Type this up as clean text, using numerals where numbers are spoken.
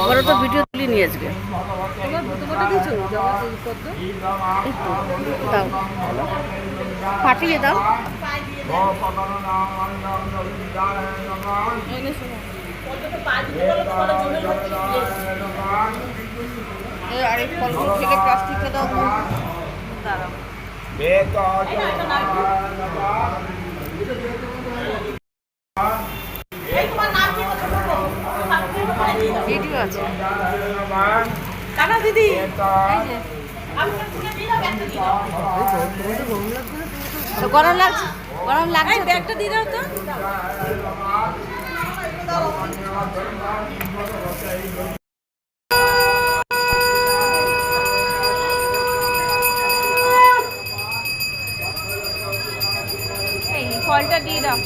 ওরা তো ভিডিও তুলিনি আজকে। দাও পাঠিয়ে দাও। আরে ফলগুলো ফেলে প্লাস্টিকটা দাও। দাঁড়াও ভিডিও আছে দিদি। গরম লাগছে, গরম লাগছে, ব্যাগটা দিয়ে দাও তো। এই ফলটা দিয়ে দাও।